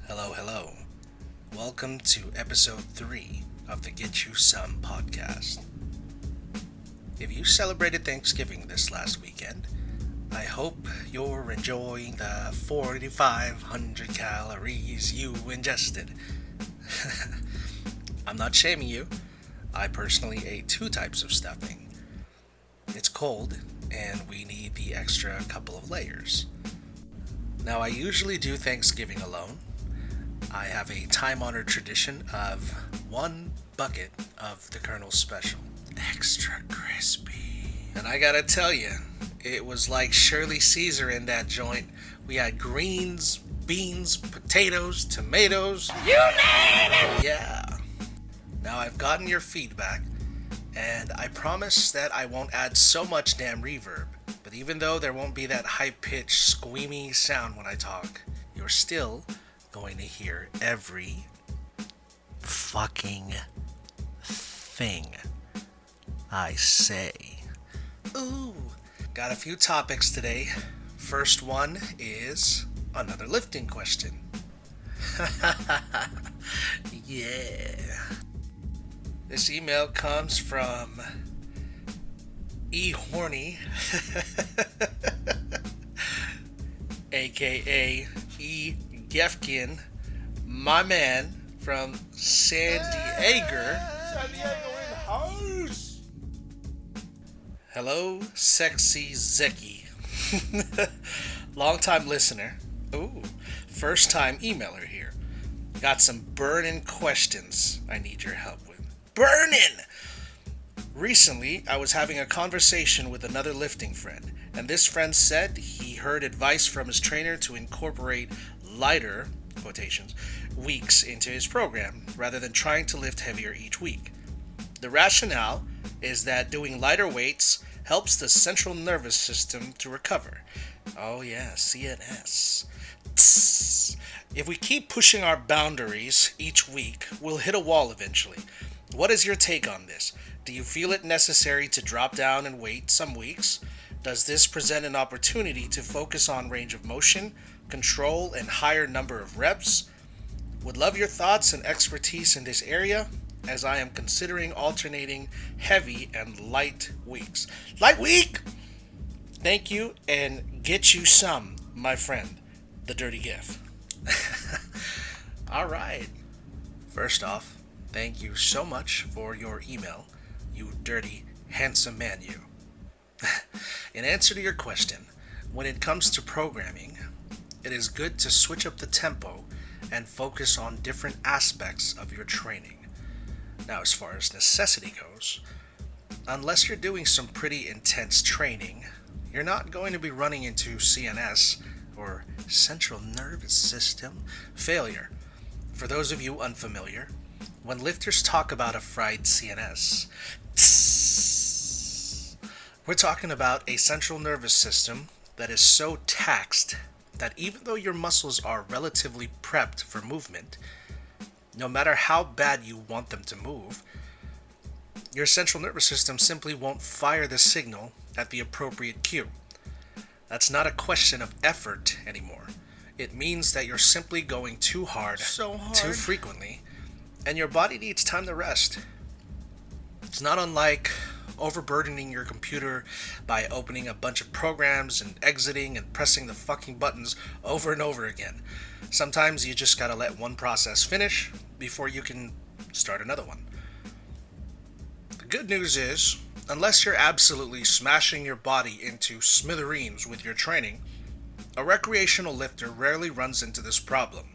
Hello, hello. Welcome to episode 3 of the Get You Some podcast. If you celebrated Thanksgiving this last weekend, I hope you're enjoying the 4,500 calories you ingested. I'm not shaming you. I personally ate 2 types of stuffing. It's cold, and we need the extra couple of layers. Now, I usually do Thanksgiving alone. I have a time-honored tradition of 1 bucket of the Colonel's Special. Extra crispy. And I gotta tell you, it was like Shirley Caesar in that joint. We had greens, beans, potatoes, tomatoes. You name it! Yeah. Now I've gotten your feedback, and I promise that I won't add so much damn reverb. But even though there won't be that high-pitched, squeamy sound when I talk, you're still going to hear every fucking thing I say. Ooh, got a few topics today. First one is another lifting question. Yeah. This email comes from E-Horny, aka E-Gefkin, my man from San Diego. San Diego in the house. Hello, sexy Zechs. Long time listener. Ooh, first time emailer here. Got some burning questions I need your help with. Burning! Recently, I was having a conversation with another lifting friend, and this friend said he heard advice from his trainer to incorporate lighter, quotations, weeks into his program, rather than trying to lift heavier each week. The rationale is that doing lighter weights helps the central nervous system to recover. Oh yeah, CNS. Tss. If we keep pushing our boundaries each week, we'll hit a wall eventually. What is your take on this? Do you feel it necessary to drop down in weight some weeks? Does this present an opportunity to focus on range of motion, control, and higher number of reps? Would love your thoughts and expertise in this area, as I am considering alternating heavy and light weeks. Light week! Thank you, and get you some, my friend, the dirty gif. Alright. First off, thank you so much for your email, you dirty, handsome man you. In answer to your question, when it comes to programming, it is good to switch up the tempo and focus on different aspects of your training. Now, as far as necessity goes, unless you're doing some pretty intense training, you're not going to be running into CNS, or central nervous system, failure. For those of you unfamiliar, when lifters talk about a fried CNS, we're talking about a central nervous system that is so taxed that even though your muscles are relatively prepped for movement, no matter how bad you want them to move, your central nervous system simply won't fire the signal at the appropriate cue. That's not a question of effort anymore. It means that you're simply going too hard, too frequently, and your body needs time to rest. It's not unlike overburdening your computer by opening a bunch of programs and exiting and pressing the fucking buttons over and over again. Sometimes you just gotta let one process finish before you can start another one. The good news is, unless you're absolutely smashing your body into smithereens with your training, a recreational lifter rarely runs into this problem.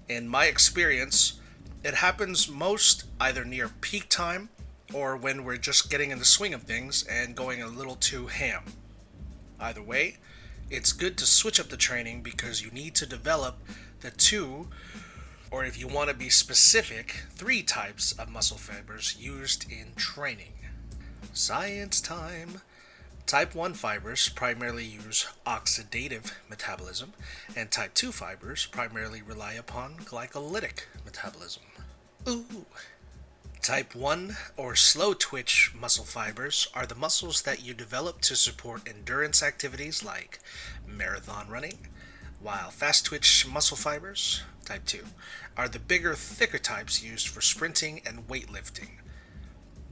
In my experience, it happens most either near peak time or when we're just getting in the swing of things and going a little too ham. Either way, it's good to switch up the training because you need to develop the 2, or if you want to be specific, 3 types of muscle fibers used in training. Science time! Type 1 fibers primarily use oxidative metabolism, and type 2 fibers primarily rely upon glycolytic metabolism. Ooh! Type 1 or slow twitch muscle fibers are the muscles that you develop to support endurance activities like marathon running, while fast twitch muscle fibers, type 2, are the bigger, thicker types used for sprinting and weightlifting.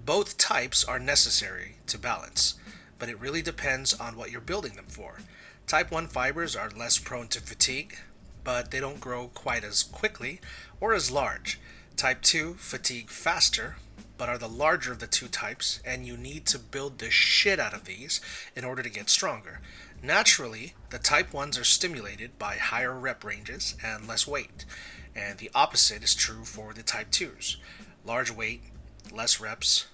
Both types are necessary to balance, but it really depends on what you're building them for. Type 1 fibers are less prone to fatigue, but they don't grow quite as quickly or as large. Type 2 fatigue faster, but are the larger of the two types, and you need to build the shit out of these in order to get stronger. Naturally, the type 1s are stimulated by higher rep ranges and less weight, and the opposite is true for the type 2s. Large weight, less reps.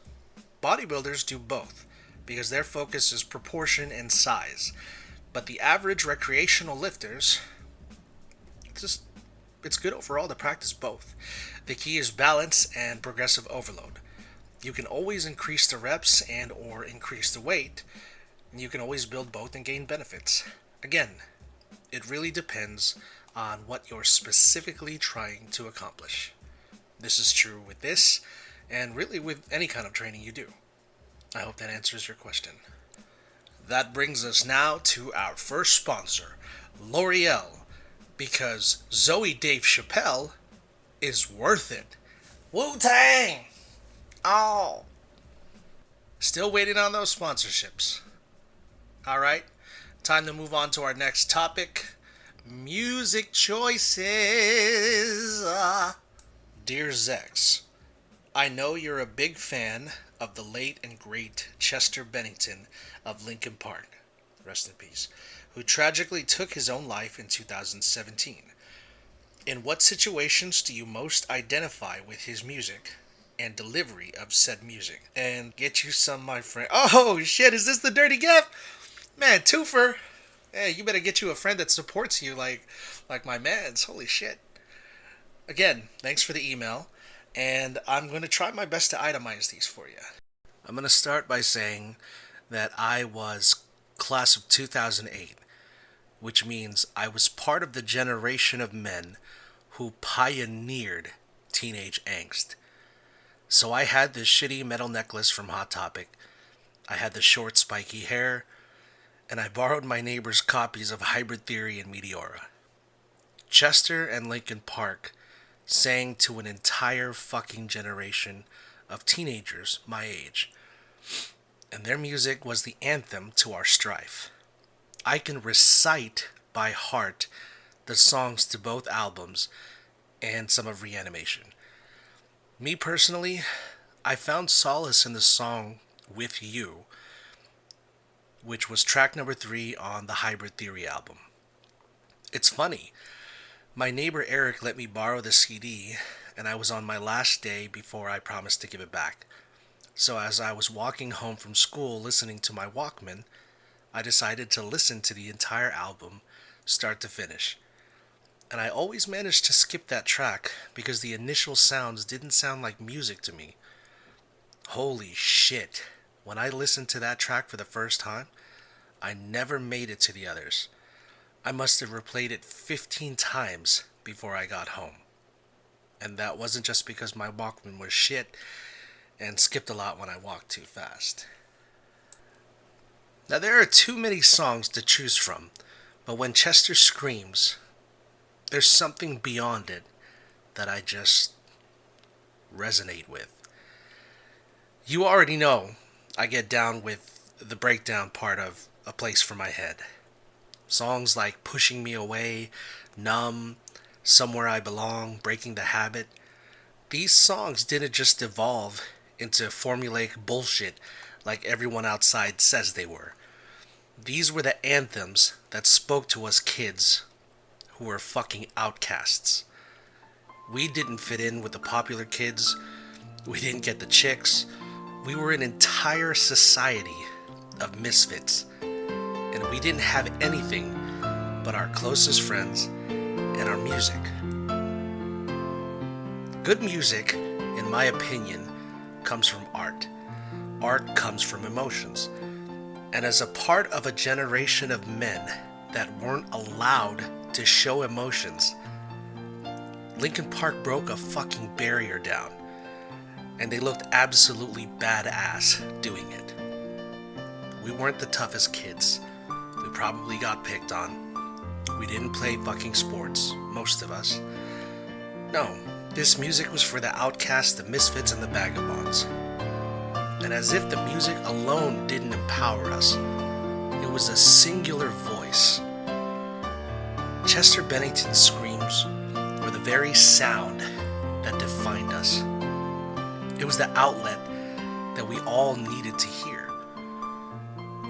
Bodybuilders do both, because their focus is proportion and size, but the average recreational lifters, it's good overall to practice both. The key is balance and progressive overload. You can always increase the reps and or increase the weight. You can always build both and gain benefits. Again, it really depends on what you're specifically trying to accomplish. This is true with this, and really with any kind of training you do. I hope that answers your question. That brings us now to our first sponsor, L'Oreal, because Zoe Dave Chappelle is worth it. Wu-Tang! Oh! Still waiting on those sponsorships. Alright, time to move on to our next topic. Music choices. Dear Zechs, I know you're a big fan of the late and great Chester Bennington of Linkin Park, rest in peace, who tragically took his own life in 2017. In what situations do you most identify with his music and delivery of said music? And get you some, my friend. Oh shit, is this the Dirty Gap? Man, twofer. Hey, you better get you a friend that supports you like my mans. Holy shit. Again, thanks for the email, and I'm going to try my best to itemize these for you. I'm going to start by saying that I was class of 2008, which means I was part of the generation of men who pioneered teenage angst. So I had this shitty metal necklace from Hot Topic, I had the short spiky hair, and I borrowed my neighbor's copies of Hybrid Theory and Meteora. Chester and Linkin Park sang to an entire fucking generation of teenagers my age, and their music was the anthem to our strife. I can recite by heart the songs to both albums and some of Reanimation. Me personally, I found solace in the song With You, which was track number 3 on the Hybrid Theory album. It's funny, my neighbor Eric let me borrow the CD, and I was on my last day before I promised to give it back. So as I was walking home from school listening to my Walkman, I decided to listen to the entire album, start to finish. And I always managed to skip that track because the initial sounds didn't sound like music to me. Holy shit. When I listened to that track for the first time, I never made it to the others. I must have replayed it 15 times before I got home. And that wasn't just because my Walkman was shit and skipped a lot when I walked too fast. Now there are too many songs to choose from, but when Chester screams, there's something beyond it that I just resonate with. You already know I get down with the breakdown part of A Place for My Head. Songs like Pushing Me Away, Numb, Somewhere I Belong, Breaking the Habit. These songs didn't just evolve into formulaic bullshit like everyone outside says they were. These were the anthems that spoke to us kids who were fucking outcasts. We didn't fit in with the popular kids. We didn't get the chicks. We were an entire society of misfits. And we didn't have anything but our closest friends and our music. Good music, in my opinion, comes from art. Art comes from emotions. And as a part of a generation of men that weren't allowed to show emotions, Linkin Park broke a fucking barrier down. And they looked absolutely badass doing it. We weren't the toughest kids. We probably got picked on. We didn't play fucking sports, most of us. No, this music was for the outcasts, the misfits, and the vagabonds. And as if the music alone didn't empower us, it was a singular voice. Chester Bennington's screams were the very sound that defined us. It was the outlet that we all needed to hear.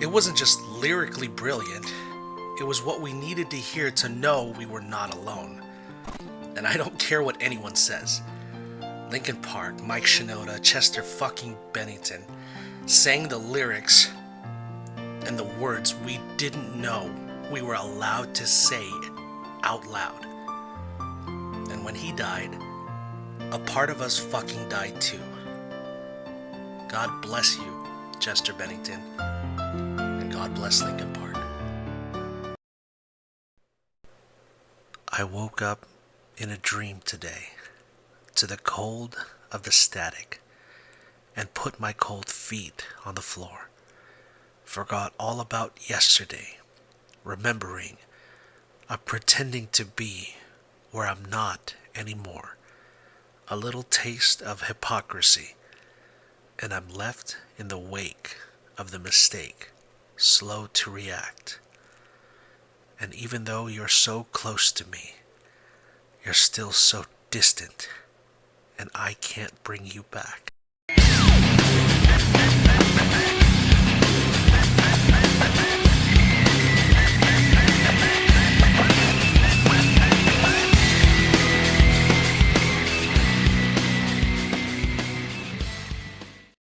It wasn't just lyrically brilliant, it was what we needed to hear to know we were not alone. And I don't care what anyone says. Linkin Park, Mike Shinoda, Chester fucking Bennington sang the lyrics and the words we didn't know we were allowed to say out loud. And when he died, a part of us fucking died too. God bless you, Chester Bennington, and God bless Linkin Park. I woke up in a dream today to the cold of the static and put my cold feet on the floor. Forgot all about yesterday, remembering I'm pretending to be where I'm not anymore. A little taste of hypocrisy, and I'm left in the wake of the mistake, slow to react. And even though you're so close to me, you're still so distant, and I can't bring you back.